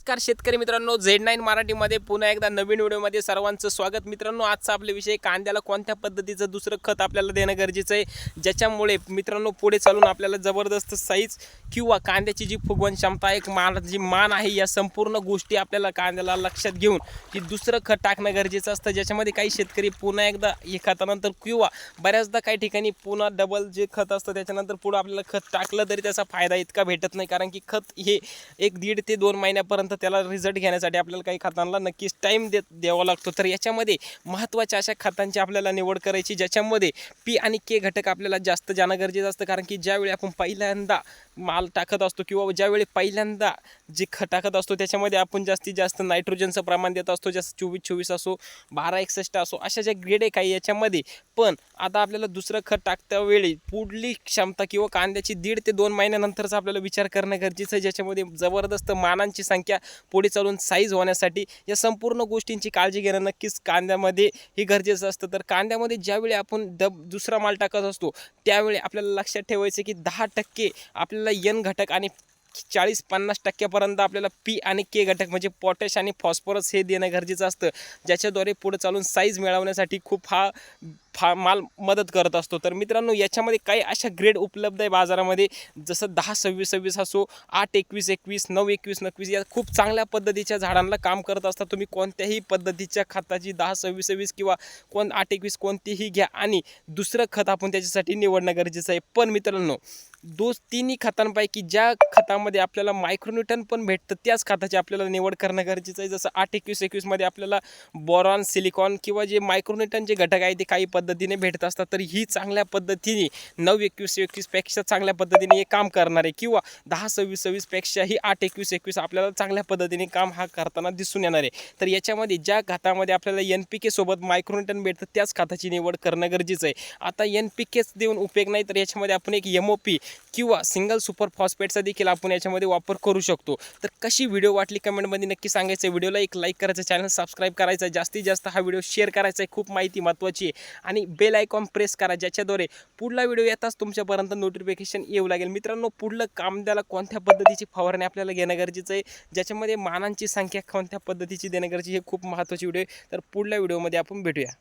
नमस्कार शेतकरी मित्रांनो, Z9 मराठीमध्ये पुन्हा एकदा नवीन व्हिडिओमध्ये सर्वांचं स्वागत. मित्रांनो, आजचा आपला विषय कांद्याला कोणत्या पद्धतीचं दुसरं खत आपल्याला देणं गरजेचं आहे, ज्याच्यामुळे मित्रांनो पुढे चालून आपल्याला जबरदस्त साईज किंवा कांद्याची जी फुगवण क्षमता एक जी मान आहे, या संपूर्ण गोष्टी आपल्याला कांद्याला लक्षात घेऊन की दुसरं खत टाकणं गरजेचं असतं. ज्याच्यामध्ये काही शेतकरी पुन्हा एकदा हे खतानंतर किंवा बऱ्याचदा काही ठिकाणी पुन्हा डबल जे खत असतं त्याच्यानंतर पुढं आपल्याला खत टाकलं तरी त्याचा फायदा इतका भेटत नाही, कारण की खत हे 1.5 ते 2 महिन्यापर्यंत त्याला रिझल्ट घेण्यासाठी आपल्याला काही खतांना नक्कीच टाईम द्यावा लागतो. तर याच्यामध्ये महत्त्वाच्या अशा खतांची आपल्याला निवड करायची, ज्याच्यामध्ये पी आणि के घटक आपल्याला जास्त जाणं गरजेचं असतं. कारण की ज्यावेळी आपण पहिल्यांदा माल टाकत असतो किंवा ज्यावेळी पहिल्यांदा जे खत टाकत असतो त्याच्यामध्ये आपण जास्तीत जास्त नायट्रोजनचं प्रमाण देत असतो, जसं 24-24 असो, 12-61 असो, अशा ज्या ग्रेड आहे काही याच्यामध्ये. पण आता आपल्याला दुसरं खत टाकता वेळी पुढली क्षमता किंवा कांद्याची 1.5 ते 2 महिन्यानंतरचा आपल्याला विचार करणं गरजेचं आहे, ज्याच्यामध्ये जबरदस्त मानांची संख्या पुढे चालून साईज होण्यासाठी या संपूर्ण गोष्टींची काळजी घेणं नक्कीच कांद्यामध्ये हे गरजेचं असतं. तर कांद्यामध्ये ज्यावेळी आपण दुसरा माल टाकत असतो त्यावेळी आपल्याला लक्षात ठेवायचं की 10% आपल्याला एन घटक आणि 40-50% आपल्याला पी आणि के घटक म्हणजे पोटॅश आणि फॉस्फरस हे देणं गरजेचं असतं, ज्याच्याद्वारे पुढे चालून साईज मिळवण्यासाठी खूप माल मदत करत असतो. तर मित्रांनो, याच्यामध्ये काही अशा ग्रेड उपलब्ध आहे बाजारामध्ये, जसं 10-26-26 असो, 8-21-21, 9-21-21 या खूप चांगल्या पद्धतीच्या झाडांना काम करत असतात. तुम्ही कोणत्याही पद्धतीच्या खताची 10-26-26 किंवा 8-21 कोणतीही घ्या आणि दुसरं खत आपण त्याच्यासाठी निवडणं गरजेचं आहे. पण मित्रांनो, तिन्ही खतांपैकी ज्या खतामध्ये आपल्याला मायक्रोन्यूटन पण भेटतं त्याच खताची आपल्याला निवड करणं गरजेचं आहे. जसं 8-21-21 मध्ये आपल्याला बोरॉन, सिलिकॉन किंवा जे मायक्रोन्यूटन जे घटक आहे ते काही पद्धतीने भेटत असतात. तर ही चांगल्या पद्धतीने 9-21-21 पेक्षा चांगल्या पद्धतीने हे काम करणार आहे, किंवा 10-26-26 पेक्षाही 8-21-21 आपल्याला चांगल्या पद्धतीने काम करताना दिसून येणार आहे. तर याच्यामध्ये ज्या खतामध्ये आपल्याला NPK सोबत मायक्रोन्यूटन भेटतं त्याच खताची निवड करणं गरजेचं आहे. आता NPKच देऊन उपयोग नाही, तर याच्यामध्ये आपण एक MOP किंवा सिंगल सुपर फॉस्फेटचा देखील आपण याच्यामध्ये वापर करू शकतो. तर कशी व्हिडिओ वाटली कमेंटमध्ये नक्की सांगायचं. व्हिडिओला एक लाईक करायचं, चॅनल सबस्क्राईब करायचं, जास्तीत जास्त हा व्हिडिओ शेअर करायचा आहे, खूप माहिती महत्त्वाची आहे, आणि बेल आयकॉन प्रेस करा, ज्याच्याद्वारे पुढला व्हिडिओ येताच तुमच्यापर्यंत नोटिफिकेशन येऊ लागेल. मित्रांनो, पुढलं कांद्याला कोणत्या पद्धतीची फवारणी आपल्याला घेणं गरजेचं आहे, ज्याच्यामध्ये मानांची संख्या कोणत्या पद्धतीची देणं गरजेची, हे खूप महत्त्वाची व्हिडिओ आहे. तर पुढल्या व्हिडिओमध्ये आपण भेटूया.